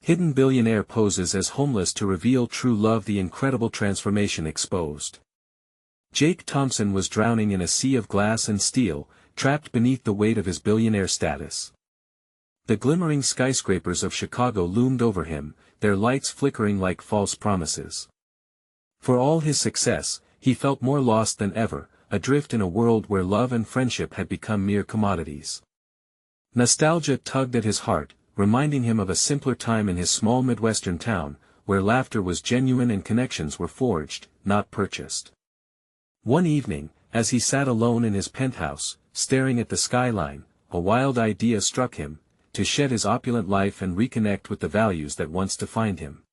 Hidden billionaire poses as homeless to reveal true love. The incredible transformation exposed. Jake Thompson was drowning in a sea of glass and steel, trapped beneath the weight of his billionaire status. The glimmering skyscrapers of Chicago loomed over him, their lights flickering like false promises. For all his success, he felt more lost than ever, adrift in a world where love and friendship had become mere commodities. Nostalgia tugged at his heart, reminding him of a simpler time in his small Midwestern town, where laughter was genuine and connections were forged, not purchased. One evening, as he sat alone in his penthouse, staring at the skyline, a wild idea struck him: to shed his opulent life and reconnect with the values that once defined him.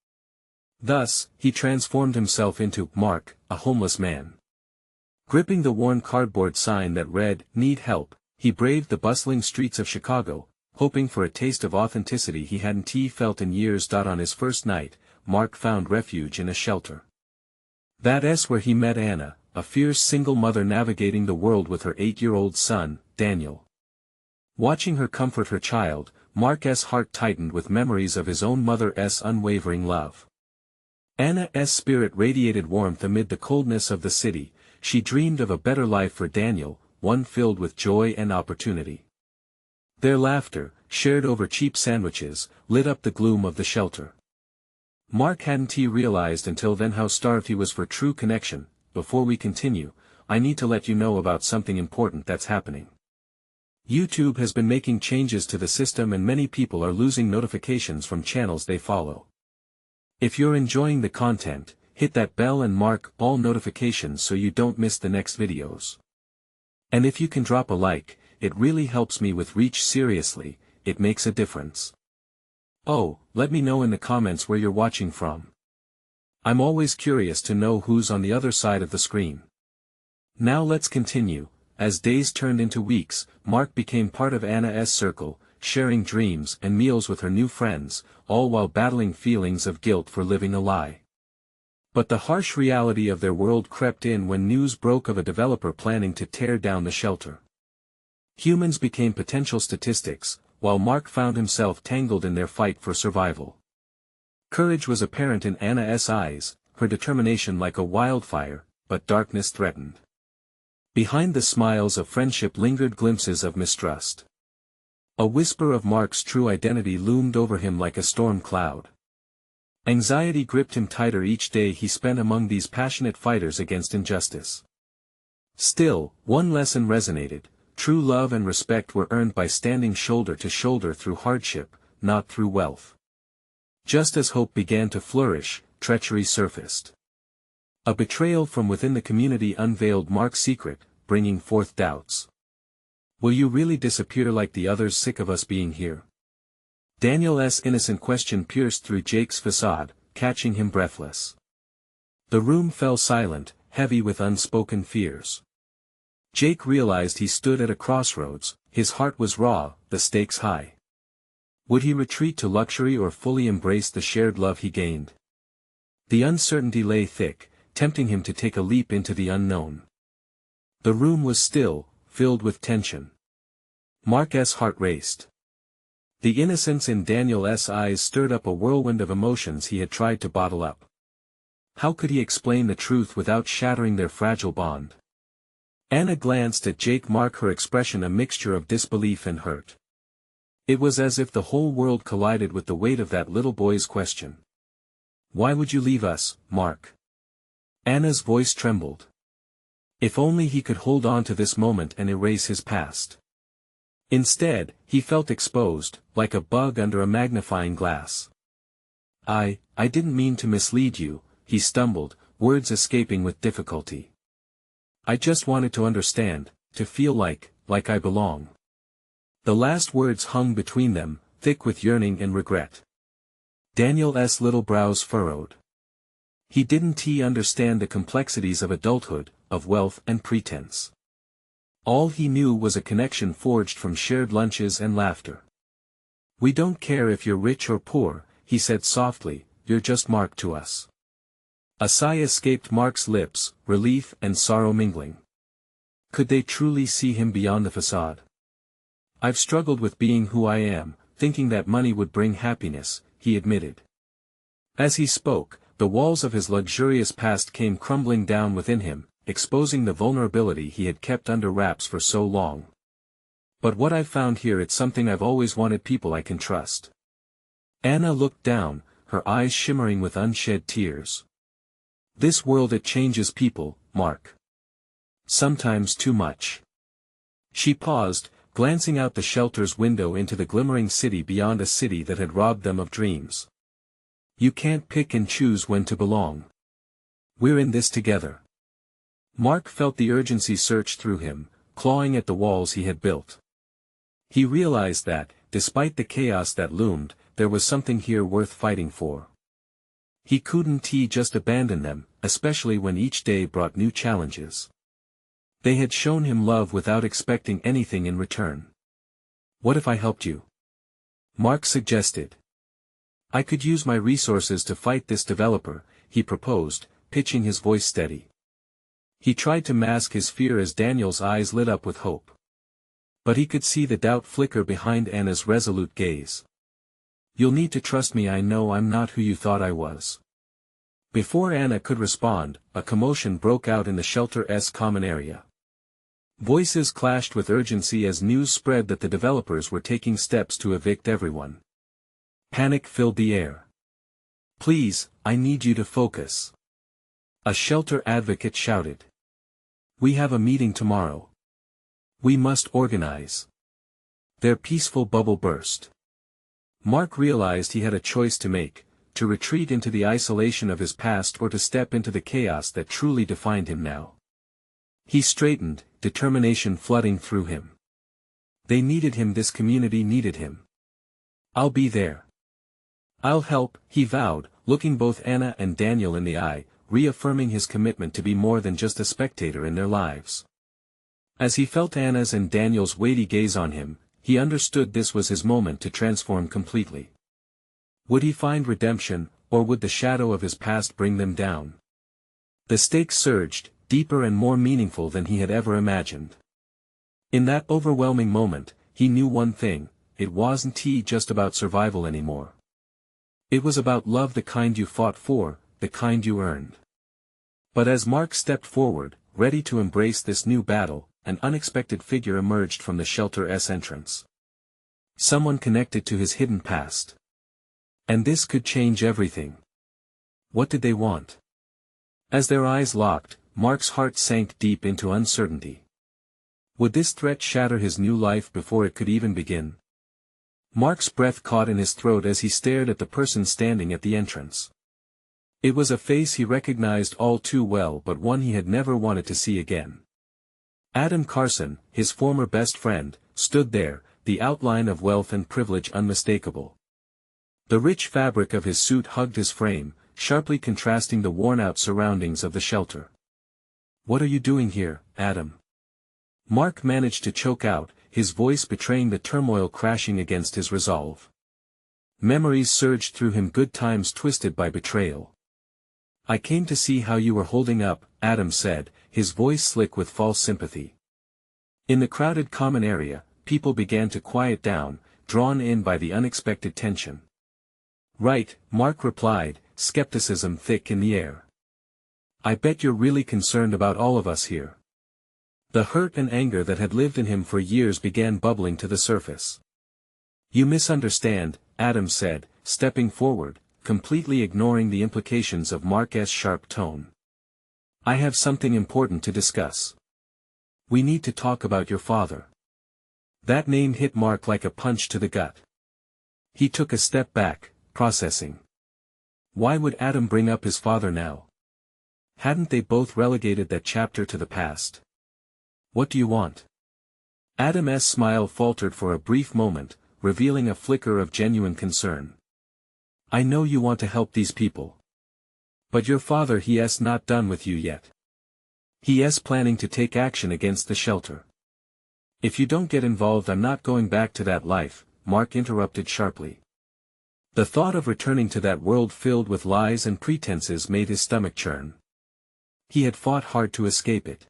Thus, he transformed himself into Mark, a homeless man. Gripping the worn cardboard sign that read, "Need help," he braved the bustling streets of Chicago, hoping for a taste of authenticity he hadn't felt in years. On his first night, Mark found refuge in a shelter. That's where he met Anna, a fierce single mother navigating the world with her 8-year-old son, Daniel. Watching her comfort her child, Mark's heart tightened with memories of his own mother's unwavering love. Anna's spirit radiated warmth amid the coldness of the city. She dreamed of a better life for Daniel, one filled with joy and opportunity. Their laughter, shared over cheap sandwiches, lit up the gloom of the shelter. Mark hadn't realized until then how starved he was for true connection. Before we continue, I need to let you know about something important that's happening. YouTube has been making changes to the system and many people are losing notifications from channels they follow. If you're enjoying the content, hit that bell and mark all notifications so you don't miss the next videos. And if you can drop a like, it really helps me with reach. Seriously, it makes a difference. Oh, let me know in the comments where you're watching from. I'm always curious to know who's on the other side of the screen. Now let's continue. As days turned into weeks, Mark became part of Anna's circle, sharing dreams and meals with her new friends, all while battling feelings of guilt for living a lie. But the harsh reality of their world crept in when news broke of a developer planning to tear down the shelter. Humans became potential statistics, while Mark found himself tangled in their fight for survival. Courage was apparent in Anna's eyes, her determination like a wildfire, but darkness threatened. Behind the smiles of friendship lingered glimpses of mistrust. A whisper of Mark's true identity loomed over him like a storm cloud. Anxiety gripped him tighter each day he spent among these passionate fighters against injustice. Still, one lesson resonated: true love and respect were earned by standing shoulder to shoulder through hardship, not through wealth. Just as hope began to flourish, treachery surfaced. A betrayal from within the community unveiled Mark's secret, bringing forth doubts. Will you really disappear like the others, sick of us being here? Daniel's innocent question pierced through Jake's facade, catching him breathless. The room fell silent, heavy with unspoken fears. Jake realized he stood at a crossroads. His heart was raw, the stakes high. Would he retreat to luxury or fully embrace the shared love he gained? The uncertainty lay thick, tempting him to take a leap into the unknown. The room was still, filled with tension. Mark's heart raced. The innocence in Daniel's eyes stirred up a whirlwind of emotions he had tried to bottle up. How could he explain the truth without shattering their fragile bond? Anna glanced at Jake, her expression a mixture of disbelief and hurt. It was as if the whole world collided with the weight of that little boy's question. Why would you leave us, Mark? Anna's voice trembled. If only he could hold on to this moment and erase his past. Instead, he felt exposed, like a bug under a magnifying glass. I didn't mean to mislead you, he stumbled, words escaping with difficulty. I just wanted to understand, to feel like I belong. The last words hung between them, thick with yearning and regret. Daniel's little brows furrowed. He didn't understand the complexities of adulthood, of wealth and pretense. All he knew was a connection forged from shared lunches and laughter. We don't care if you're rich or poor, he said softly, you're just Mark to us. A sigh escaped Mark's lips, relief and sorrow mingling. Could they truly see him beyond the facade? I've struggled with being who I am, thinking that money would bring happiness, he admitted. As he spoke, the walls of his luxurious past came crumbling down within him, exposing the vulnerability he had kept under wraps for so long. But what I've found here, it's something I've always wanted: people I can trust. Anna looked down, her eyes shimmering with unshed tears. This world, it changes people, Mark. Sometimes too much. She paused, glancing out the shelter's window into the glimmering city beyond, a city that had robbed them of dreams. You can't pick and choose when to belong. We're in this together. Mark felt the urgency surge through him, clawing at the walls he had built. He realized that, despite the chaos that loomed, there was something here worth fighting for. He couldn't just abandon them, especially when each day brought new challenges. They had shown him love without expecting anything in return. What if I helped you? Mark suggested. I could use my resources to fight this developer, he proposed, pitching his voice steady. He tried to mask his fear as Daniel's eyes lit up with hope. But he could see the doubt flicker behind Anna's resolute gaze. You'll need to trust me. I know I'm not who you thought I was. Before Anna could respond, a commotion broke out in the shelter's common area. Voices clashed with urgency as news spread that the developers were taking steps to evict everyone. Panic filled the air. Please, I need you to focus. A shelter advocate shouted. We have a meeting tomorrow. We must organize. Their peaceful bubble burst. Mark realized he had a choice to make, to retreat into the isolation of his past or to step into the chaos that truly defined him now. He straightened, determination flooding through him. They needed him, this community needed him. I'll be there. I'll help, he vowed, looking both Anna and Daniel in the eye, reaffirming his commitment to be more than just a spectator in their lives. As he felt Anna's and Daniel's weighty gaze on him, he understood this was his moment to transform completely. Would he find redemption, or would the shadow of his past bring them down? The stakes surged, deeper and more meaningful than he had ever imagined. In that overwhelming moment, he knew one thing: it wasn't just about survival anymore. It was about love, the kind you fought for, the kind you earned. But as Mark stepped forward, ready to embrace this new battle, an unexpected figure emerged from the shelter's entrance. Someone connected to his hidden past. And this could change everything. What did they want? As their eyes locked, Mark's heart sank deep into uncertainty. Would this threat shatter his new life before it could even begin? Mark's breath caught in his throat as he stared at the person standing at the entrance. It was a face he recognized all too well, but one he had never wanted to see again. Adam Carson, his former best friend, stood there, the outline of wealth and privilege unmistakable. The rich fabric of his suit hugged his frame, sharply contrasting the worn-out surroundings of the shelter. What are you doing here, Adam? Mark managed to choke out, his voice betraying the turmoil crashing against his resolve. Memories surged through him, good times twisted by betrayal. I came to see how you were holding up, Adam said, his voice slick with false sympathy. In the crowded common area, people began to quiet down, drawn in by the unexpected tension. Right, Mark replied, skepticism thick in the air. I bet you're really concerned about all of us here. The hurt and anger that had lived in him for years began bubbling to the surface. You misunderstand, Adam said, stepping forward, completely ignoring the implications of Mark's sharp tone. I have something important to discuss. We need to talk about your father. That name hit Mark like a punch to the gut. He took a step back, processing. Why would Adam bring up his father now? Hadn't they both relegated that chapter to the past? What do you want? Adam's smile faltered for a brief moment, revealing a flicker of genuine concern. I know you want to help these people. But your father, he's not done with you yet. He's planning to take action against the shelter. If you don't get involved, I'm not going back to that life, Mark interrupted sharply. The thought of returning to that world filled with lies and pretenses made his stomach churn. He had fought hard to escape it.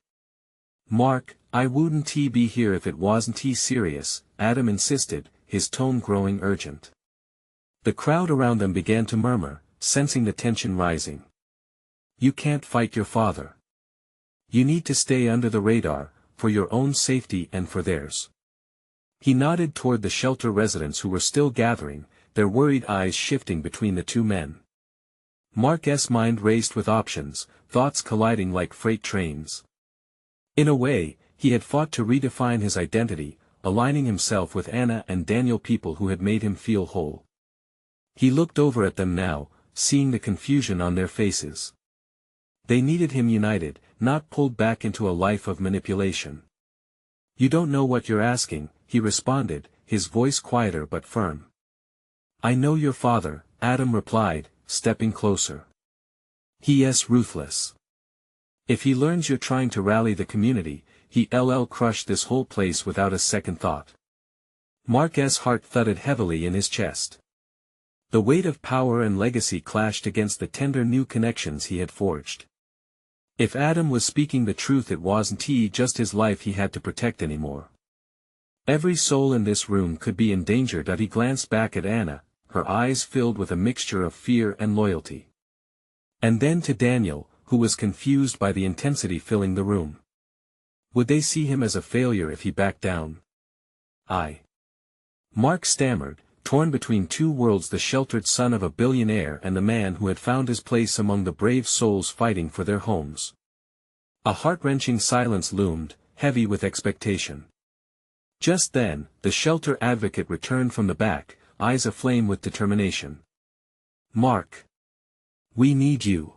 Mark, I wouldn't be here if it wasn't serious, Adam insisted, his tone growing urgent. The crowd around them began to murmur, sensing the tension rising. You can't fight your father. You need to stay under the radar, for your own safety and for theirs. He nodded toward the shelter residents who were still gathering, their worried eyes shifting between the two men. Mark's mind raced with options, thoughts colliding like freight trains. In a way, he had fought to redefine his identity, aligning himself with Anna and Daniel, people who had made him feel whole. He looked over at them now, seeing the confusion on their faces. They needed him united, not pulled back into a life of manipulation. You don't know what you're asking, he responded, his voice quieter but firm. I know your father, Adam replied, stepping closer. He is ruthless. If he learns you're trying to rally the community, he'll crush this whole place without a second thought. Mark's heart thudded heavily in his chest. The weight of power and legacy clashed against the tender new connections he had forged. If Adam was speaking the truth, it wasn't just his life he had to protect anymore. Every soul in this room could be in danger. He glanced back at Anna, her eyes filled with a mixture of fear and loyalty. And then to Daniel, who was confused by the intensity filling the room. Would they see him as a failure if he backed down? Mark stammered, torn between two worlds, the sheltered son of a billionaire and the man who had found his place among the brave souls fighting for their homes. A heart-wrenching silence loomed, heavy with expectation. Just then, the shelter advocate returned from the back, eyes aflame with determination. Mark. We need you.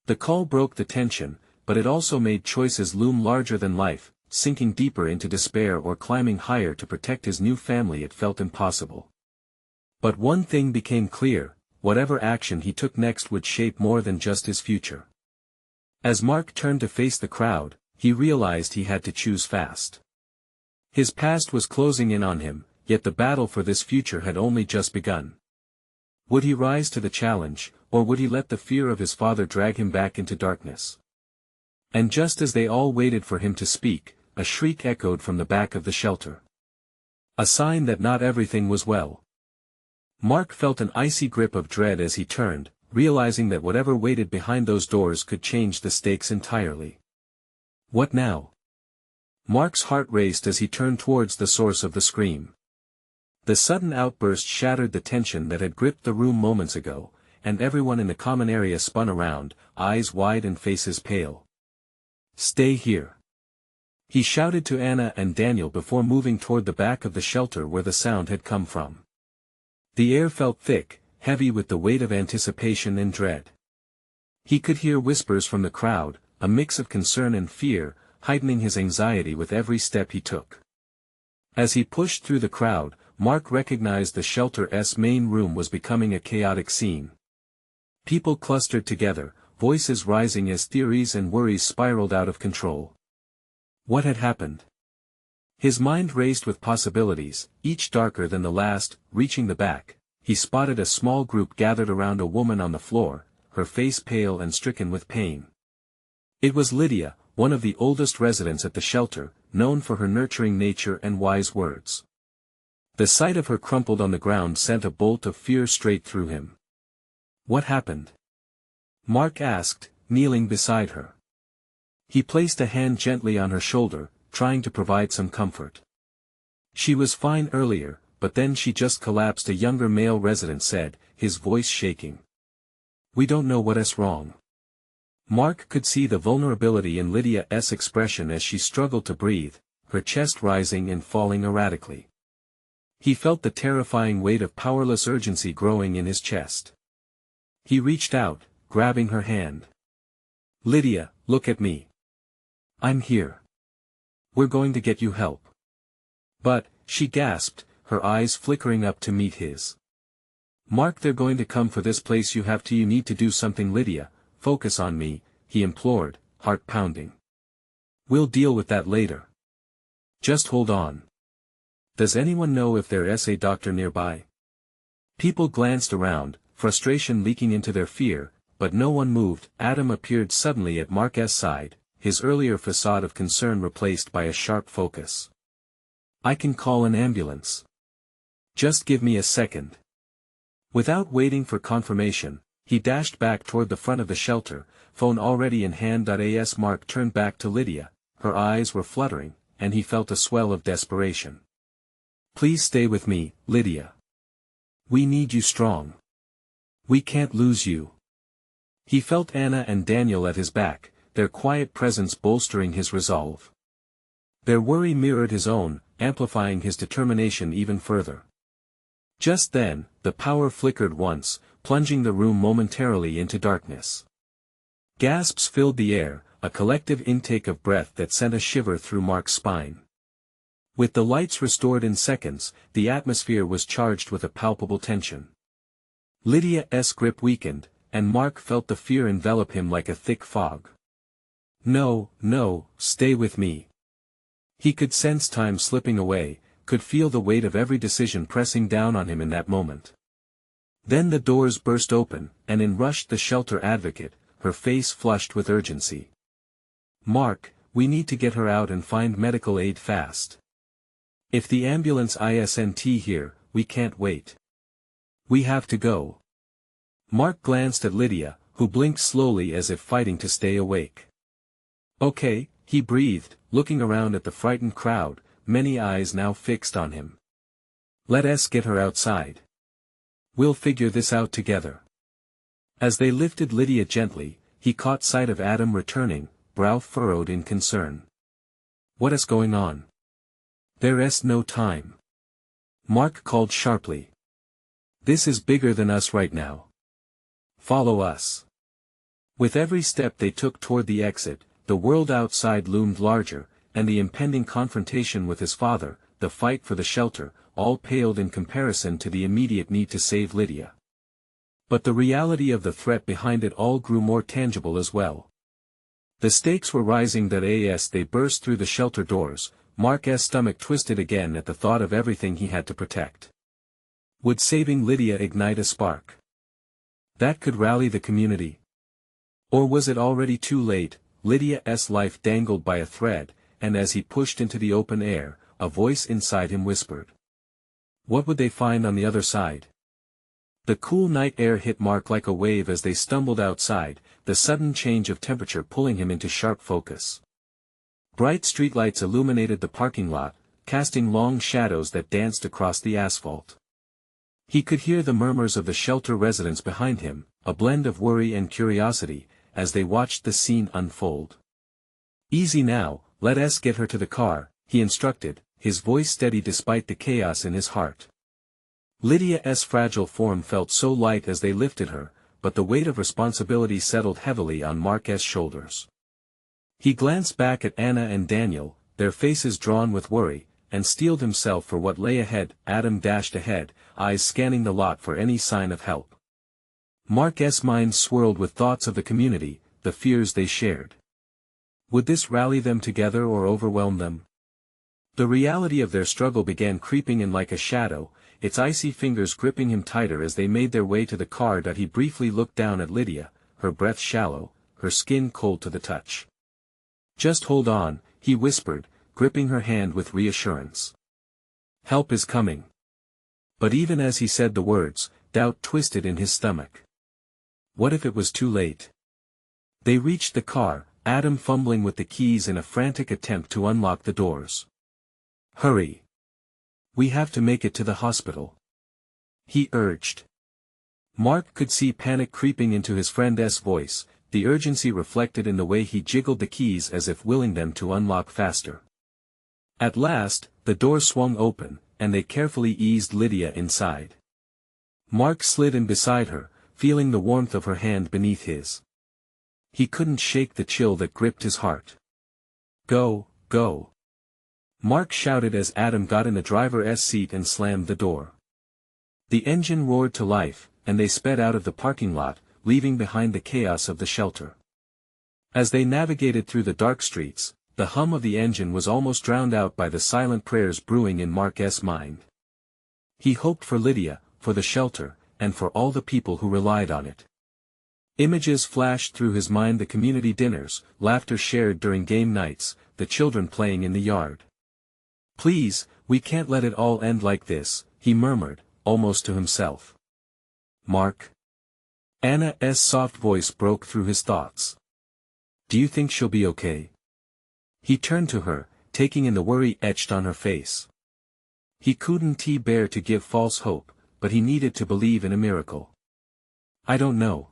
The call broke the tension, but it also made choices loom larger than life, sinking deeper into despair or climbing higher to protect his new family. It felt impossible. But one thing became clear, whatever action he took next would shape more than just his future. As Mark turned to face the crowd, he realized he had to choose fast. His past was closing in on him, yet the battle for this future had only just begun. Would he rise to the challenge, or would he let the fear of his father drag him back into darkness? And just as they all waited for him to speak, a shriek echoed from the back of the shelter. A sign that not everything was well. Mark felt an icy grip of dread as he turned, realizing that whatever waited behind those doors could change the stakes entirely. What now? Mark's heart raced as he turned towards the source of the scream. The sudden outburst shattered the tension that had gripped the room moments ago, and everyone in the common area spun around, eyes wide and faces pale. Stay here. He shouted to Anna and Daniel before moving toward the back of the shelter where the sound had come from. The air felt thick, heavy with the weight of anticipation and dread. He could hear whispers from the crowd, a mix of concern and fear, heightening his anxiety with every step he took. As he pushed through the crowd, Mark recognized the shelter's main room was becoming a chaotic scene. People clustered together, voices rising as theories and worries spiraled out of control. What had happened? His mind raced with possibilities, each darker than the last. Reaching the back, he spotted a small group gathered around a woman on the floor, her face pale and stricken with pain. It was Lydia, one of the oldest residents at the shelter, known for her nurturing nature and wise words. The sight of her crumpled on the ground sent a bolt of fear straight through him. What happened? Mark asked, kneeling beside her. He placed a hand gently on her shoulder, trying to provide some comfort. She was fine earlier, but then she just collapsed, a younger male resident said, his voice shaking. We don't know what's wrong. Mark could see the vulnerability in Lydia's expression as she struggled to breathe, her chest rising and falling erratically. He felt the terrifying weight of powerless urgency growing in his chest. He reached out, grabbing her hand. Lydia, look at me. I'm here. We're going to get you help. But, she gasped, her eyes flickering up to meet his. Mark, they're going to come for this place. You need to do something. Lydia, focus on me, he implored, heart pounding. We'll deal with that later. Just hold on. Does anyone know if there's a doctor nearby? People glanced around, frustration leaking into their fear, but no one moved. Adam appeared suddenly at Mark's side, his earlier facade of concern replaced by a sharp focus. I can call an ambulance. Just give me a second. Without waiting for confirmation, he dashed back toward the front of the shelter, phone already in hand. As Mark turned back to Lydia, her eyes were fluttering, and he felt a swell of desperation. "Please stay with me, Lydia. We need you strong. We can't lose you." He felt Anna and Daniel at his back, their quiet presence bolstering his resolve. Their worry mirrored his own, amplifying his determination even further. Just then, the power flickered once, plunging the room momentarily into darkness. Gasps filled the air, a collective intake of breath that sent a shiver through Mark's spine. With the lights restored in seconds, the atmosphere was charged with a palpable tension. Lydia's grip weakened, and Mark felt the fear envelop him like a thick fog. "No, no, stay with me." He could sense time slipping away, could feel the weight of every decision pressing down on him in that moment. Then the doors burst open, and in rushed the shelter advocate, her face flushed with urgency. "Mark, we need to get her out and find medical aid fast. If the ambulance isn't here, we can't wait. We have to go." Mark glanced at Lydia, who blinked slowly as if fighting to stay awake. "Okay," he breathed, looking around at the frightened crowd, many eyes now fixed on him. "Let us get her outside. We'll figure this out together." As they lifted Lydia gently, he caught sight of Adam returning, brow furrowed in concern. "What is going on?" "There's no time," Mark called sharply. "This is bigger than us right now. Follow us." With every step they took toward the exit, the world outside loomed larger, and the impending confrontation with his father, the fight for the shelter, all paled in comparison to the immediate need to save Lydia. But the reality of the threat behind it all grew more tangible as well. The stakes were rising. As they burst through the shelter doors, Mark's stomach twisted again at the thought of everything he had to protect. Would saving Lydia ignite a spark that could rally the community? Or was it already too late? Lydia's life dangled by a thread, and as he pushed into the open air, a voice inside him whispered. What would they find on the other side? The cool night air hit Mark like a wave as they stumbled outside, the sudden change of temperature pulling him into sharp focus. Bright streetlights illuminated the parking lot, casting long shadows that danced across the asphalt. He could hear the murmurs of the shelter residents behind him, a blend of worry and curiosity, as they watched the scene unfold. "Easy now, let us get her to the car," he instructed, his voice steady despite the chaos in his heart. Lydia's fragile form felt so light as they lifted her, but the weight of responsibility settled heavily on Mark's shoulders. He glanced back at Anna and Daniel, their faces drawn with worry, and steeled himself for what lay ahead. Adam dashed ahead, eyes scanning the lot for any sign of help. Mark's mind swirled with thoughts of the community, the fears they shared. Would this rally them together or overwhelm them? The reality of their struggle began creeping in like a shadow, its icy fingers gripping him tighter as they made their way to the car. He briefly looked down at Lydia, her breath shallow, her skin cold to the touch. "Just hold on," he whispered, gripping her hand with reassurance. "Help is coming." But even as he said the words, doubt twisted in his stomach. What if it was too late? They reached the car, Adam fumbling with the keys in a frantic attempt to unlock the doors. "Hurry. We have to make it to the hospital," he urged. Mark could see panic creeping into his friend's voice, the urgency reflected in the way he jiggled the keys as if willing them to unlock faster. At last, the door swung open, and they carefully eased Lydia inside. Mark slid in beside her, feeling the warmth of her hand beneath his. He couldn't shake the chill that gripped his heart. "Go, go," Mark shouted as Adam got in the driver's seat and slammed the door. The engine roared to life, and they sped out of the parking lot, leaving behind the chaos of the shelter. As they navigated through the dark streets, the hum of the engine was almost drowned out by the silent prayers brewing in Mark's mind. He hoped for Lydia, for the shelter, and for all the people who relied on it. Images flashed through his mind: the community dinners, laughter shared during game nights, the children playing in the yard. "Please, we can't let it all end like this," he murmured, almost to himself. Mark? Anna's soft voice broke through his thoughts. Do you think she'll be okay? He turned to her, taking in the worry etched on her face. He couldn't bear to give false hope, but he needed to believe in a miracle. I don't know.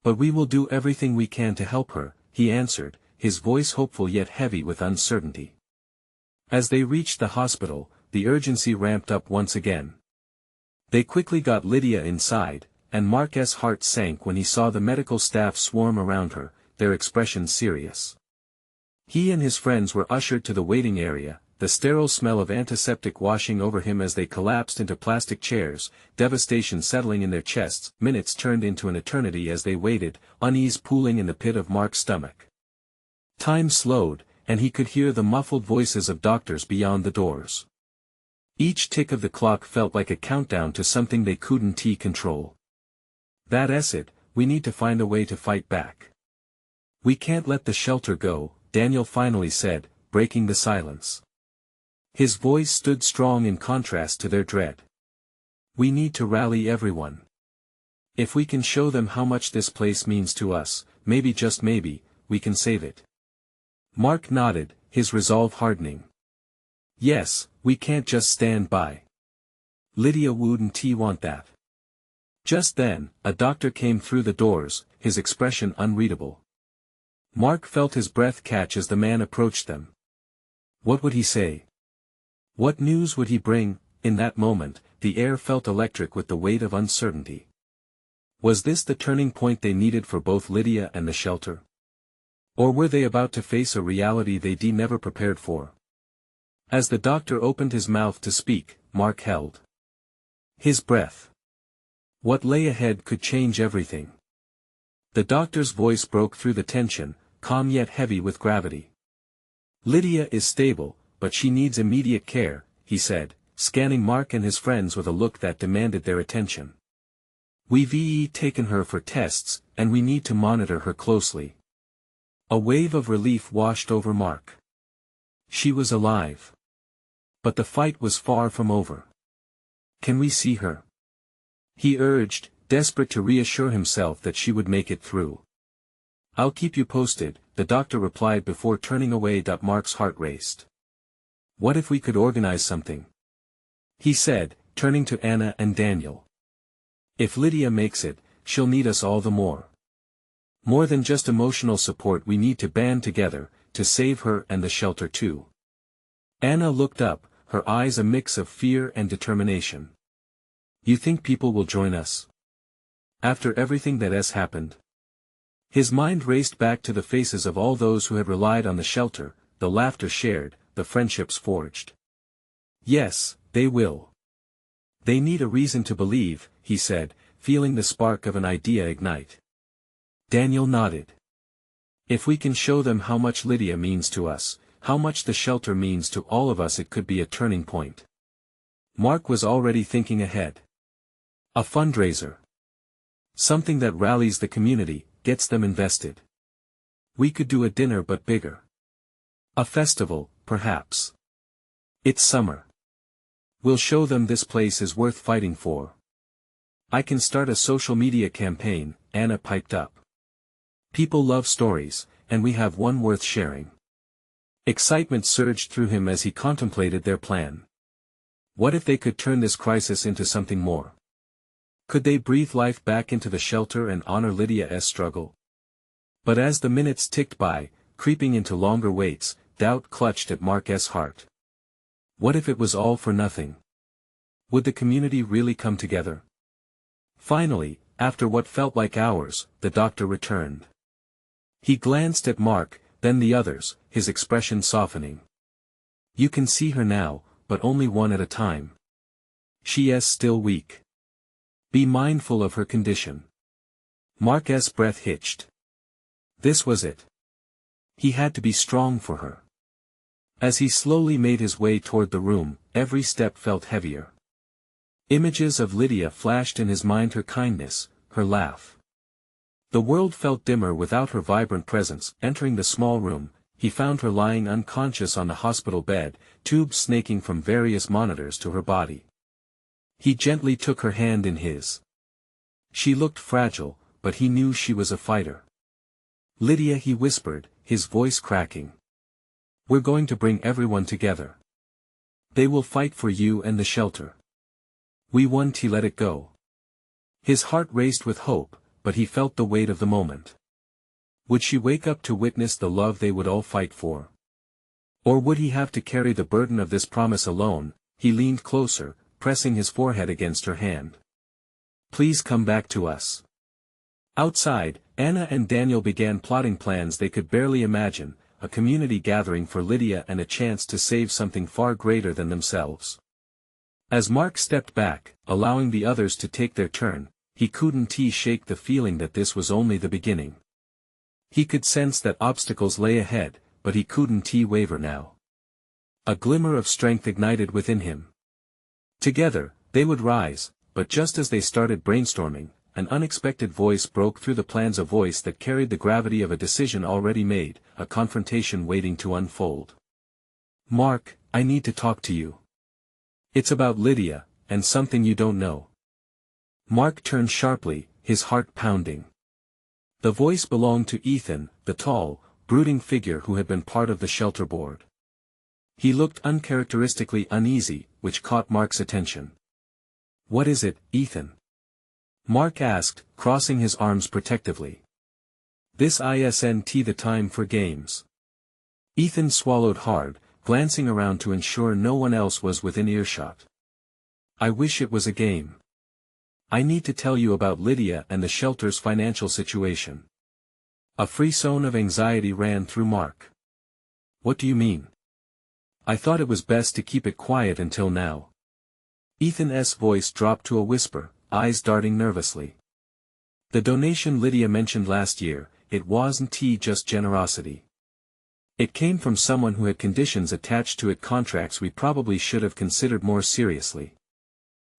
But we will do everything we can to help her, he answered, his voice hopeful yet heavy with uncertainty. As they reached the hospital, the urgency ramped up once again. They quickly got Lydia inside, and Mark's heart sank when he saw the medical staff swarm around her, their expressions serious. He and his friends were ushered to the waiting area, the sterile smell of antiseptic washing over him as they collapsed into plastic chairs, devastation settling in their chests. Minutes turned into an eternity as they waited, unease pooling in the pit of Mark's stomach. Time slowed, and he could hear the muffled voices of doctors beyond the doors. Each tick of the clock felt like a countdown to something they couldn't control. That's it, we need to find a way to fight back. We can't let the shelter go, Daniel finally said, breaking the silence. His voice stood strong in contrast to their dread. We need to rally everyone. If we can show them how much this place means to us, maybe just maybe, we can save it. Mark nodded, his resolve hardening. Yes, we can't just stand by. Lydia wouldn't want that. Just then, a doctor came through the doors, his expression unreadable. Mark felt his breath catch as the man approached them. What would he say? What news would he bring? In that moment, the air felt electric with the weight of uncertainty. Was this the turning point they needed for both Lydia and the shelter? Or were they about to face a reality they'd never prepared for? As the doctor opened his mouth to speak, Mark held his breath. What lay ahead could change everything. The doctor's voice broke through the tension, calm yet heavy with gravity. Lydia is stable, but she needs immediate care, he said, scanning Mark and his friends with a look that demanded their attention. We've taken her for tests, and we need to monitor her closely. A wave of relief washed over Mark. She was alive. But the fight was far from over. Can we see her? He urged, desperate to reassure himself that she would make it through. I'll keep you posted, the doctor replied before turning away. Mark's heart raced. What if we could organize something? He said, turning to Anna and Daniel. If Lydia makes it, she'll need us all the more. More than just emotional support, we need to band together, to save her and the shelter too. Anna looked up, her eyes a mix of fear and determination. You think people will join us? After everything that has happened? His mind raced back to the faces of all those who had relied on the shelter, the laughter shared, the friendships forged. Yes, they will. They need a reason to believe, he said, feeling the spark of an idea ignite. Daniel nodded. If we can show them how much Lydia means to us, how much the shelter means to all of us, it could be a turning point. Mark was already thinking ahead. A fundraiser. Something that rallies the community, gets them invested. We could do a dinner but bigger. A festival, perhaps. It's summer. We'll show them this place is worth fighting for. I can start a social media campaign, Anna piped up. People love stories, and we have one worth sharing. Excitement surged through him as he contemplated their plan. What if they could turn this crisis into something more? Could they breathe life back into the shelter and honor Lydia's struggle? But as the minutes ticked by, creeping into longer waits, doubt clutched at Mark's heart. What if it was all for nothing? Would the community really come together? Finally, after what felt like hours, the doctor returned. He glanced at Mark, then the others, his expression softening. You can see her now, but only one at a time. She is still weak. Be mindful of her condition. Mark's breath hitched. This was it. He had to be strong for her. As he slowly made his way toward the room, every step felt heavier. Images of Lydia flashed in his mind, her kindness, her laugh. The world felt dimmer without her vibrant presence. Entering the small room, he found her lying unconscious on the hospital bed, tubes snaking from various monitors to her body. He gently took her hand in his. She looked fragile, but he knew she was a fighter. "Lydia," he whispered, his voice cracking. "We're going to bring everyone together. They will fight for you and the shelter. We won't let it go." His heart raced with hope, but he felt the weight of the moment. Would she wake up to witness the love they would all fight for? Or would he have to carry the burden of this promise alone? He leaned closer, pressing his forehead against her hand. "Please come back to us." Outside, Anna and Daniel began plotting plans they could barely imagine, a community gathering for Lydia and a chance to save something far greater than themselves. As Mark stepped back, allowing the others to take their turn, he couldn't shake the feeling that this was only the beginning. He could sense that obstacles lay ahead, but he couldn't waver now. A glimmer of strength ignited within him. Together, they would rise, but just as they started brainstorming, an unexpected voice broke through the plans, a voice that carried the gravity of a decision already made, a confrontation waiting to unfold. "Mark, I need to talk to you. It's about Lydia, and something you don't know." Mark turned sharply, his heart pounding. The voice belonged to Ethan, the tall, brooding figure who had been part of the shelter board. He looked uncharacteristically uneasy, which caught Mark's attention. "What is it, Ethan?" Mark asked, crossing his arms protectively. "This isn't the time for games." Ethan swallowed hard, glancing around to ensure no one else was within earshot. "I wish it was a game. I need to tell you about Lydia and the shelter's financial situation." A frisson of anxiety ran through Mark. "What do you mean?" "I thought it was best to keep it quiet until now." Ethan's voice dropped to a whisper, eyes darting nervously. "The donation Lydia mentioned last year, it wasn't just generosity. It came from someone who had conditions attached to it, contracts we probably should have considered more seriously."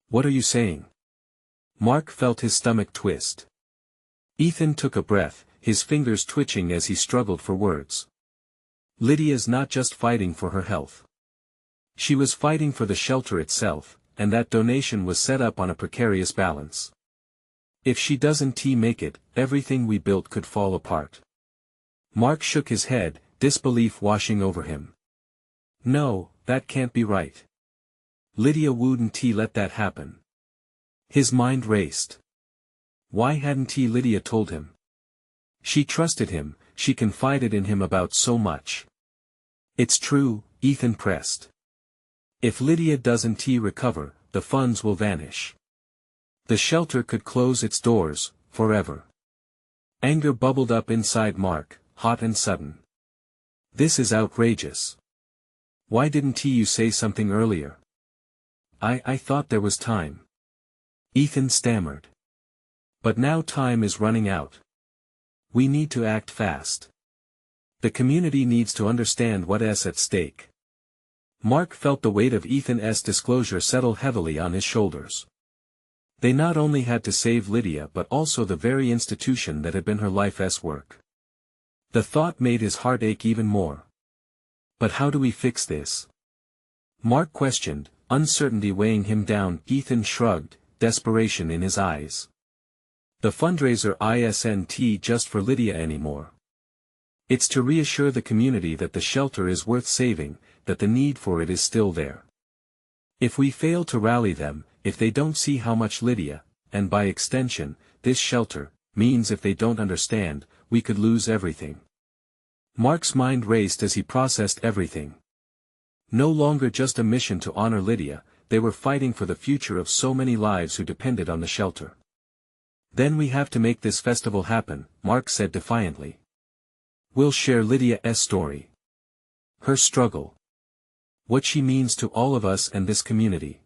"What are you saying?" Mark felt his stomach twist. Ethan took a breath, his fingers twitching as he struggled for words. "Lydia's not just fighting for her health. She was fighting for the shelter itself, and that donation was set up on a precarious balance. If she doesn't make it, everything we built could fall apart." Mark shook his head, disbelief washing over him. "No, that can't be right. Lydia wouldn't let that happen." His mind raced. Why hadn't Lydia told him? She trusted him, she confided in him about so much. "It's true," Ethan pressed. "If Lydia doesn't recover, the funds will vanish. The shelter could close its doors, forever." Anger bubbled up inside Mark, hot and sudden. "This is outrageous. Why didn't you say something earlier?" I thought there was time." Ethan stammered. "But now time is running out. We need to act fast. The community needs to understand what's at stake." Mark felt the weight of Ethan's disclosure settle heavily on his shoulders. They not only had to save Lydia but also the very institution that had been her life's work. The thought made his heart ache even more. "But how do we fix this?" Mark questioned, uncertainty weighing him down. Ethan shrugged, desperation in his eyes. "The fundraiser isn't just for Lydia anymore. It's to reassure the community that the shelter is worth saving, that the need for it is still there. If we fail to rally them, if they don't see how much Lydia, and by extension, this shelter, means, if they don't understand, we could lose everything." Mark's mind raced as he processed everything. No longer just a mission to honor Lydia, they were fighting for the future of so many lives who depended on the shelter. "Then we have to make this festival happen," Mark said defiantly. "We'll share Lydia's story. Her struggle. What she means to all of us and this community.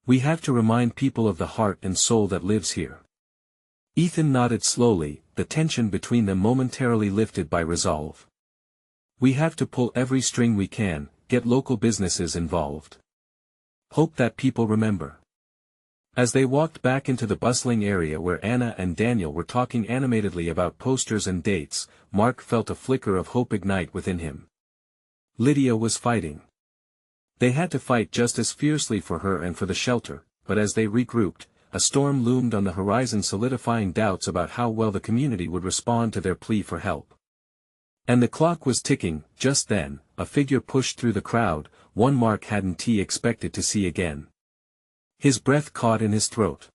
We have to remind people of the heart and soul that lives here." Ethan nodded slowly, the tension between them momentarily lifted by resolve. "We have to pull every string we can, get local businesses involved. Hope that people remember." As they walked back into the bustling area where Anna and Daniel were talking animatedly about posters and dates, Mark felt a flicker of hope ignite within him. Lydia was fighting. They had to fight just as fiercely for her and for the shelter, but as they regrouped, a storm loomed on the horizon, solidifying doubts about how well the community would respond to their plea for help. And the clock was ticking. Just then, a figure pushed through the crowd, one Mark hadn't expected to see again. His breath caught in his throat.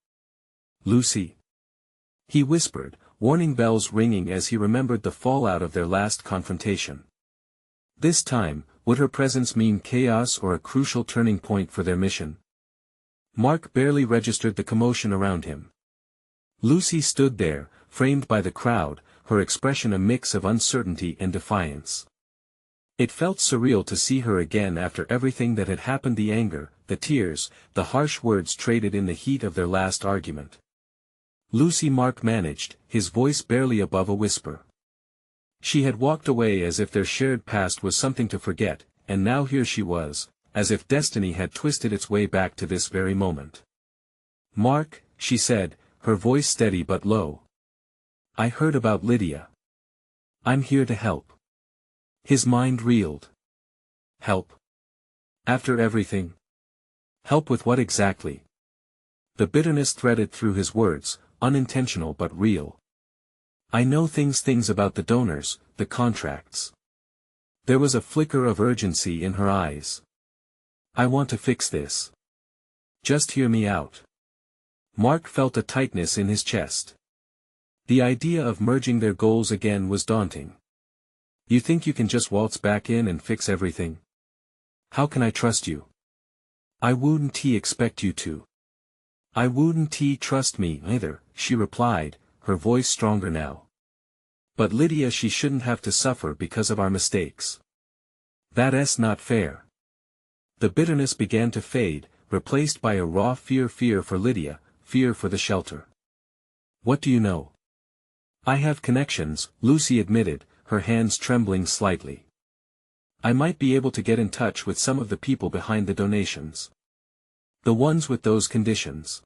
"Lucy," he whispered, warning bells ringing as he remembered the fallout of their last confrontation. This time, would her presence mean chaos or a crucial turning point for their mission? Mark barely registered the commotion around him. Lucy stood there, framed by the crowd, her expression a mix of uncertainty and defiance. It felt surreal to see her again after everything that had happened, the anger, the tears, the harsh words traded in the heat of their last argument. "Lucy," Mark managed, his voice barely above a whisper. She had walked away as if their shared past was something to forget, and now here she was, as if destiny had twisted its way back to this very moment. "Mark," she said, her voice steady but low. "I heard about Lydia. I'm here to help." His mind reeled. Help? After everything? Help with what exactly? The bitterness threaded through his words, unintentional but real. "I know things about the donors, the contracts." There was a flicker of urgency in her eyes. "I want to fix this. Just hear me out." Mark felt a tightness in his chest. The idea of merging their goals again was daunting. "You think you can just waltz back in and fix everything? How can I trust you?" "I wouldn't expect you to." "I wouldn't trust me either," she replied, her voice stronger now. "But Lydia, she shouldn't have to suffer because of our mistakes. That's not fair." The bitterness began to fade, replaced by a raw fear for Lydia, fear for the shelter. "What do you know?" "I have connections," Lucy admitted, her hands trembling slightly. "I might be able to get in touch with some of the people behind the donations. The ones with those conditions."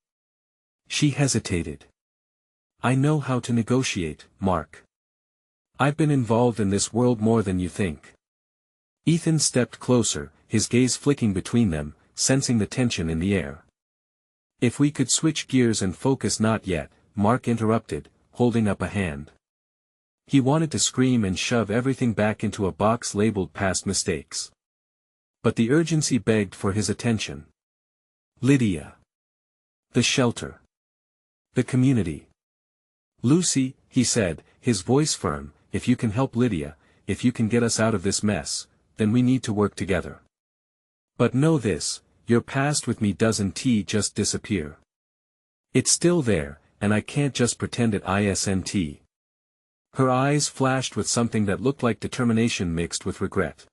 She hesitated. "I know how to negotiate, Mark. I've been involved in this world more than you think." Ethan stepped closer, his gaze flicking between them, sensing the tension in the air. "If we could switch gears and focus." "Not yet," Mark interrupted, holding up a hand. He wanted to scream and shove everything back into a box labeled past mistakes. But the urgency begged for his attention. "Lydia. The shelter. The community." "Lucy," he said, his voice firm, "if you can help Lydia, if you can get us out of this mess, then we need to work together. But know this, your past with me doesn't just disappear. It's still there, and I can't just pretend it isn't." Her eyes flashed with something that looked like determination mixed with regret.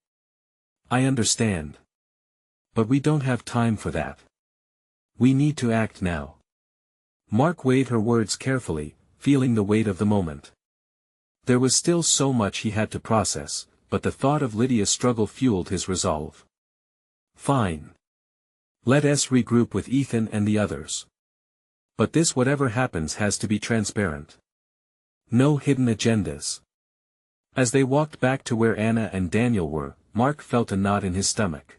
"I understand. But we don't have time for that. We need to act now." Mark weighed her words carefully, feeling the weight of the moment. There was still so much he had to process, but the thought of Lydia's struggle fueled his resolve. "Fine. Let us regroup with Ethan and the others. But this, whatever happens, has to be transparent. No hidden agendas." As they walked back to where Anna and Daniel were, Mark felt a knot in his stomach.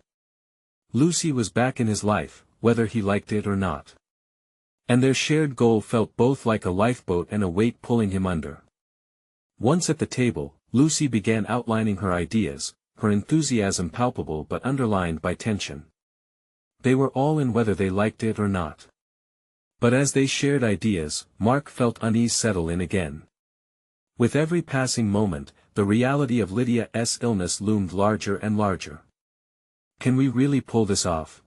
Lucy was back in his life, whether he liked it or not. And their shared goal felt both like a lifeboat and a weight pulling him under. Once at the table, Lucy began outlining her ideas, her enthusiasm palpable but underlined by tension. They were all in whether they liked it or not. But as they shared ideas, Mark felt unease settle in again. With every passing moment, the reality of Lydia's illness loomed larger and larger. "Can we really pull this off?"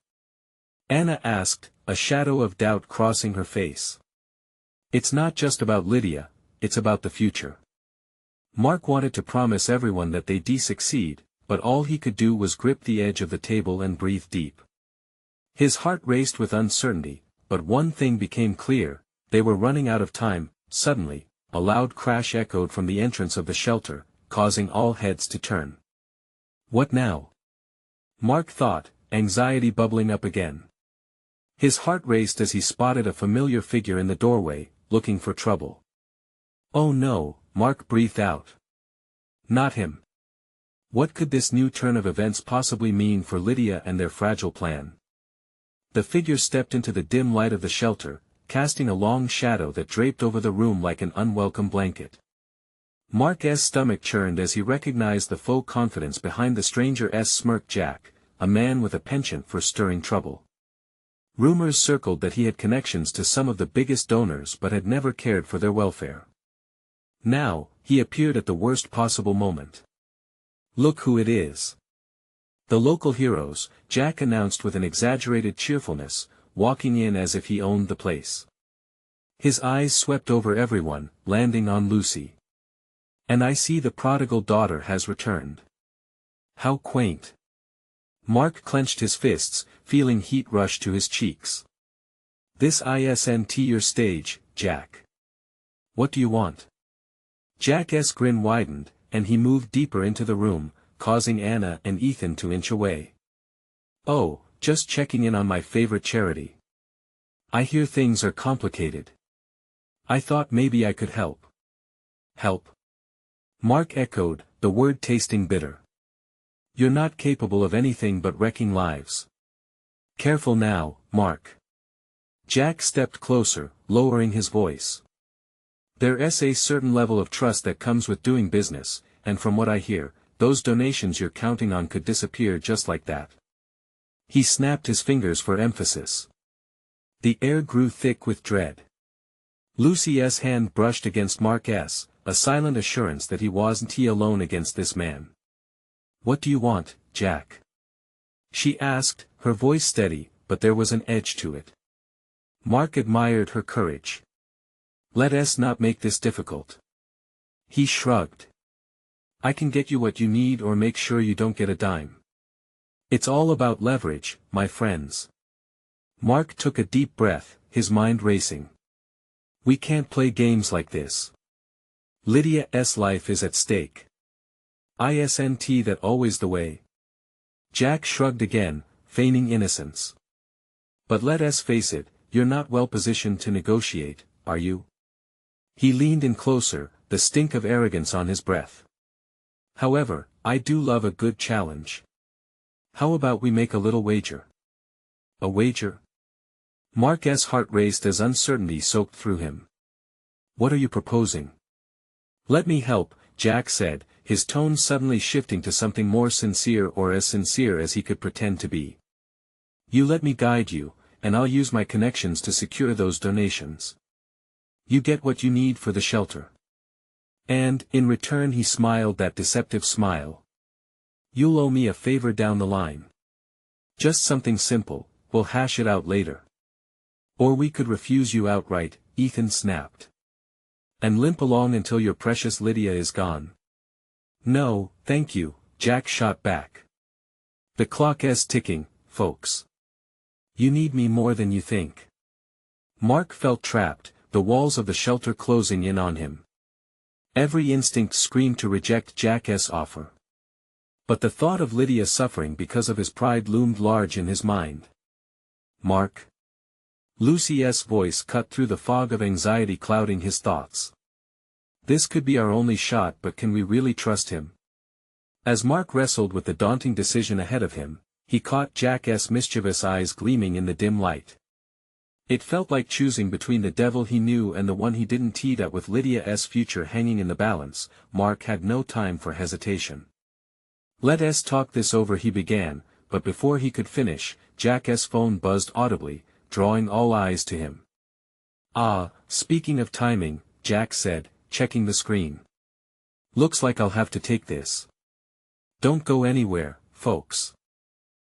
Anna asked, a shadow of doubt crossing her face. "It's not just about Lydia, it's about the future." Mark wanted to promise everyone that they'd succeed, but all he could do was grip the edge of the table and breathe deep. His heart raced with uncertainty, but one thing became clear: they were running out of time. Suddenly, a loud crash echoed from the entrance of the shelter, causing all heads to turn. What now? Mark thought, anxiety bubbling up again. His heart raced as he spotted a familiar figure in the doorway, looking for trouble. "Oh no," Mark breathed out. Not him. What could this new turn of events possibly mean for Lydia and their fragile plan? The figure stepped into the dim light of the shelter, casting a long shadow that draped over the room like an unwelcome blanket. Mark's stomach churned as he recognized the faux confidence behind the stranger's smirk. Jack, a man with a penchant for stirring trouble. Rumors circled that he had connections to some of the biggest donors but had never cared for their welfare. Now, he appeared at the worst possible moment. "Look who it is." "The local heroes," Jack announced with an exaggerated cheerfulness, walking in as if he owned the place. His eyes swept over everyone, landing on Lucy. "And I see the prodigal daughter has returned. How quaint." Mark clenched his fists, feeling heat rush to his cheeks. "This isn't your stage, Jack. What do you want?" Jack's grin widened, and he moved deeper into the room, causing Anna and Ethan to inch away. "Oh, just checking in on my favorite charity. I hear things are complicated. I thought maybe I could help." "Help?" Mark echoed, the word tasting bitter. "You're not capable of anything but wrecking lives." "Careful now, Mark." Jack stepped closer, lowering his voice. "There's a certain level of trust that comes with doing business, and from what I hear, those donations you're counting on could disappear just like that." He snapped his fingers for emphasis. The air grew thick with dread. Lucy's hand brushed against Mark's, a silent assurance that he wasn't alone against this man. "What do you want, Jack?" she asked, her voice steady, but there was an edge to it. Mark admired her courage. "Let us not make this difficult." He shrugged. "I can get you what you need or make sure you don't get a dime. It's all about leverage, my friends." Mark took a deep breath, his mind racing. "We can't play games like this. Lydia's life is at stake. Isn't that always the way?" Jack shrugged again, feigning innocence. "But let us face it, you're not well positioned to negotiate, are you?" He leaned in closer, the stink of arrogance on his breath. "However, I do love a good challenge. How about we make a little wager?" "A wager?" Mark's heart raced as uncertainty soaked through him. "What are you proposing?" "Let me help," Jack said, his tone suddenly shifting to something more sincere, or as sincere as he could pretend to be. "You let me guide you, and I'll use my connections to secure those donations. You get what you need for the shelter. And, in return," he smiled that deceptive smile, "you'll owe me a favor down the line. Just something simple, we'll hash it out later." "Or we could refuse you outright," Ethan snapped. "And limp along until your precious Lydia is gone." "No, thank you," Jack shot back. "The clock is ticking, folks. You need me more than you think." Mark felt trapped, the walls of the shelter closing in on him. Every instinct screamed to reject Jack's offer. But the thought of Lydia suffering because of his pride loomed large in his mind. "Mark?" Lucy's voice cut through the fog of anxiety clouding his thoughts. "This could be our only shot, but can we really trust him?" As Mark wrestled with the daunting decision ahead of him, he caught Jack's mischievous eyes gleaming in the dim light. It felt like choosing between the devil he knew and the one he didn't teed up. With Lydia's future hanging in the balance, Mark had no time for hesitation. "Let us talk this over," he began, but before he could finish, Jack's phone buzzed audibly, drawing all eyes to him. "Ah, speaking of timing," Jack said, checking the screen. "Looks like I'll have to take this. Don't go anywhere, folks."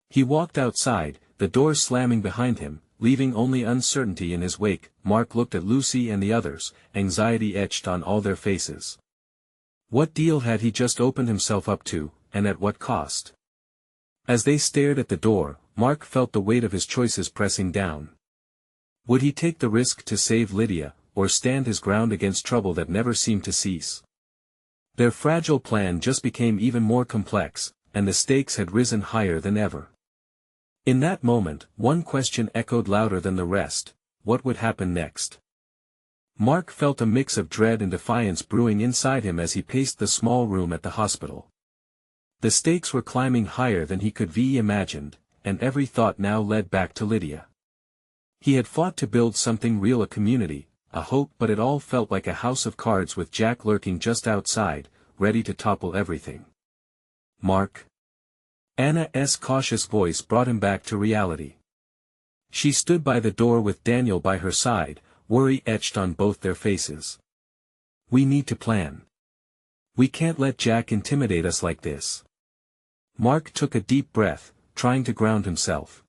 He walked outside, the door slamming behind him, leaving only uncertainty in his wake. Mark looked at Lucy and the others, anxiety etched on all their faces. What deal had he just opened himself up to, and at what cost? As they stared at the door, Mark felt the weight of his choices pressing down. Would he take the risk to save Lydia, or stand his ground against trouble that never seemed to cease? Their fragile plan just became even more complex, and the stakes had risen higher than ever. In that moment, one question echoed louder than the rest: what would happen next? Mark felt a mix of dread and defiance brewing inside him as he paced the small room at the hospital. The stakes were climbing higher than he could have imagined, and every thought now led back to Lydia. He had fought to build something real, a community, a hope, but it all felt like a house of cards with Jack lurking just outside, ready to topple everything. Mark? Anna's cautious voice brought him back to reality. She stood by the door with Daniel by her side, worry etched on both their faces. We need to plan. We can't let Jack intimidate us like this. Mark took a deep breath, trying to ground himself.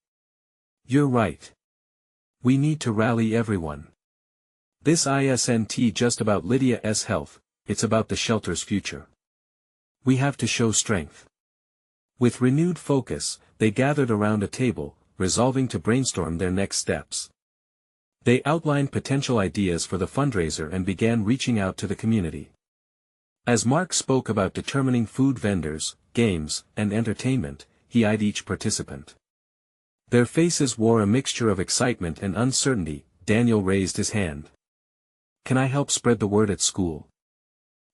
You're right. We need to rally everyone. This isn't just about Lydia's health, it's about the shelter's future. We have to show strength. With renewed focus, they gathered around a table, resolving to brainstorm their next steps. They outlined potential ideas for the fundraiser and began reaching out to the community. As Mark spoke about determining food vendors, games, and entertainment, he eyed each participant. Their faces wore a mixture of excitement and uncertainty. Daniel raised his hand. Can I help spread the word at school?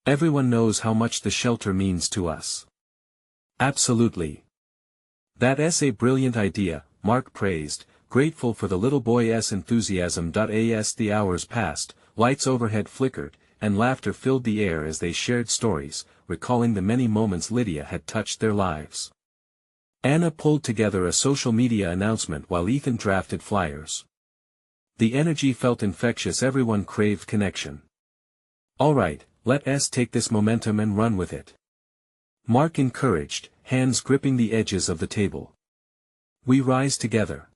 Everyone knows how much the shelter means to us. Absolutely. That's a brilliant idea, Mark praised, grateful for the little boy's enthusiasm. As the hours passed, lights overhead flickered, and laughter filled the air as they shared stories, recalling the many moments Lydia had touched their lives. Anna pulled together a social media announcement while Ethan drafted flyers. The energy felt infectious, everyone craved connection. All right, let's take this momentum and run with it. Mark encouraged, hands gripping the edges of the table. We rise together.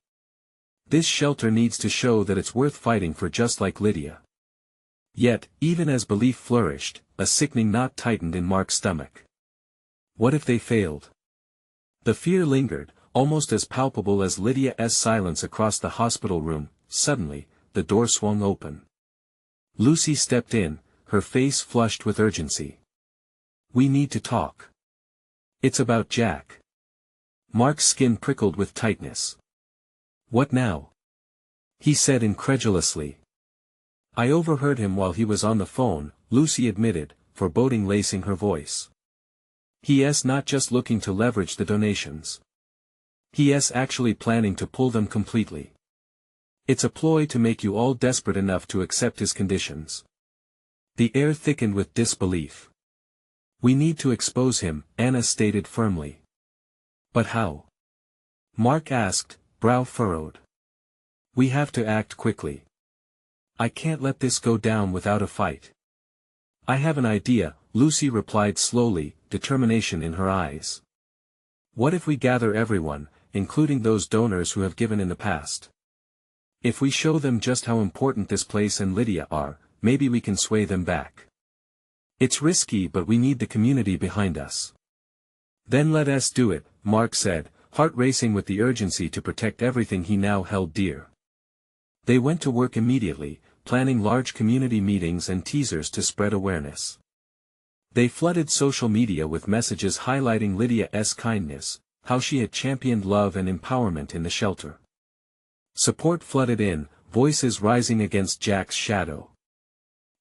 This shelter needs to show that it's worth fighting for, just like Lydia. Yet, even as belief flourished, a sickening knot tightened in Mark's stomach. What if they failed? The fear lingered, almost as palpable as Lydia's silence across the hospital room. Suddenly, the door swung open. Lucy stepped in, her face flushed with urgency. We need to talk. It's about Jack. Mark's skin prickled with tightness. What now? He said incredulously. I overheard him while he was on the phone, Lucy admitted, foreboding lacing her voice. He's not just looking to leverage the donations. He's actually planning to pull them completely. It's a ploy to make you all desperate enough to accept his conditions. The air thickened with disbelief. We need to expose him, Anna stated firmly. But how? Mark asked, brow furrowed. We have to act quickly. I can't let this go down without a fight. I have an idea, Lucy replied slowly, determination in her eyes. What if we gather everyone, including those donors who have given in the past? If we show them just how important this place and Lydia are, maybe we can sway them back. It's risky, but we need the community behind us. Then let us do it, Mark said, heart racing with the urgency to protect everything he now held dear. They went to work immediately, planning large community meetings and teasers to spread awareness. They flooded social media with messages highlighting Lydia's kindness, how she had championed love and empowerment in the shelter. Support flooded in, voices rising against Jack's shadow.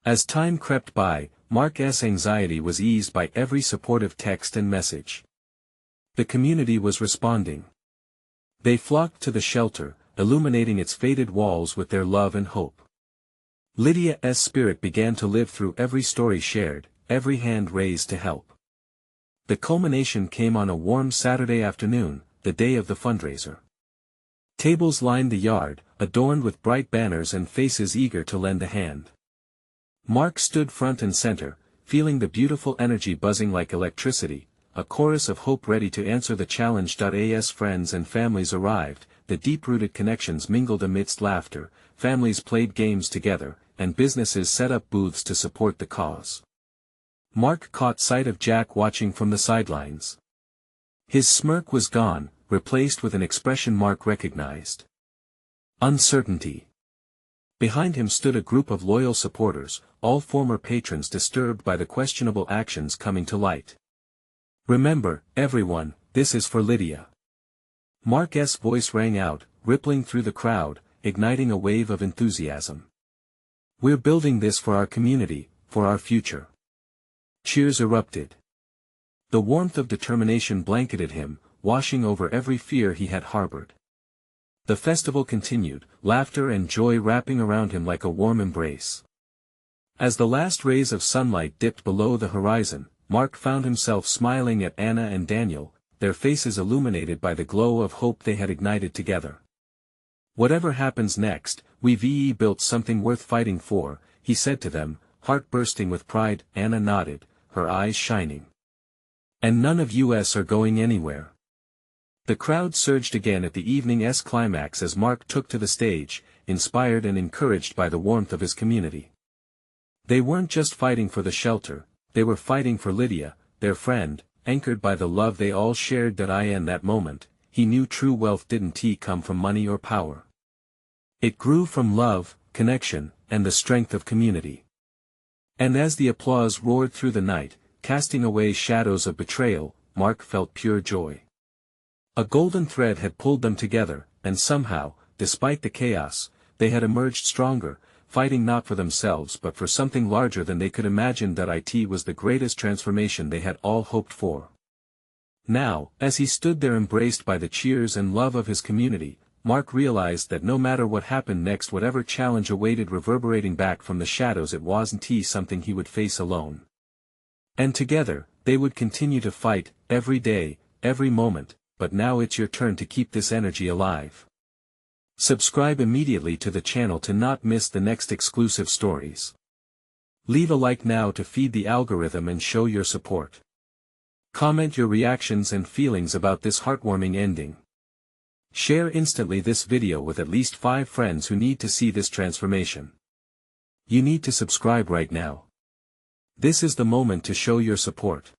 As time crept by, Mark's anxiety was eased by every supportive text and message. The community was responding. They flocked to the shelter, illuminating its faded walls with their love and hope. Lydia's spirit began to live through every story shared, every hand raised to help. The culmination came on a warm Saturday afternoon, the day of the fundraiser. Tables lined the yard, adorned with bright banners and faces eager to lend a hand. Mark stood front and center, feeling the beautiful energy buzzing like electricity, a chorus of hope ready to answer the challenge. As friends and families arrived, the deep-rooted connections mingled amidst laughter, families played games together, and businesses set up booths to support the cause. Mark caught sight of Jack watching from the sidelines. His smirk was gone, replaced with an expression Mark recognized. Uncertainty. Behind him stood a group of loyal supporters, all former patrons disturbed by the questionable actions coming to light. Remember, everyone, this is for Lydia. Mark's voice rang out, rippling through the crowd, igniting a wave of enthusiasm. We're building this for our community, for our future. Cheers erupted. The warmth of determination blanketed him, washing over every fear he had harbored. The festival continued, laughter and joy wrapping around him like a warm embrace. As the last rays of sunlight dipped below the horizon, Mark found himself smiling at Anna and Daniel, their faces illuminated by the glow of hope they had ignited together. "Whatever happens next, we've built something worth fighting for," he said to them, heart bursting with pride. Anna nodded, her eyes shining. "And none of us are going anywhere." The crowd surged again at the evening's climax as Mark took to the stage, inspired and encouraged by the warmth of his community. They weren't just fighting for the shelter, they were fighting for Lydia, their friend, anchored by the love they all shared. In that moment, he knew true wealth didn't come from money or power. It grew from love, connection, and the strength of community. And as the applause roared through the night, casting away shadows of betrayal, Mark felt pure joy. A golden thread had pulled them together, and somehow, despite the chaos, they had emerged stronger, fighting not for themselves but for something larger than they could imagine. It was the greatest transformation they had all hoped for. Now, as he stood there embraced by the cheers and love of his community, Mark realized that no matter what happened next, whatever challenge awaited reverberating back from the shadows, it wasn't something he would face alone. And together, they would continue to fight, every day, every moment. But now it's your turn to keep this energy alive. Subscribe immediately to the channel to not miss the next exclusive stories. Leave a like now to feed the algorithm and show your support. Comment your reactions and feelings about this heartwarming ending. Share instantly this video with at least 5 friends who need to see this transformation. You need to subscribe right now. This is the moment to show your support.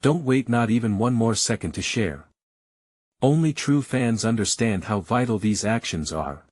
Don't wait not even one more second to share. Only true fans understand how vital these actions are.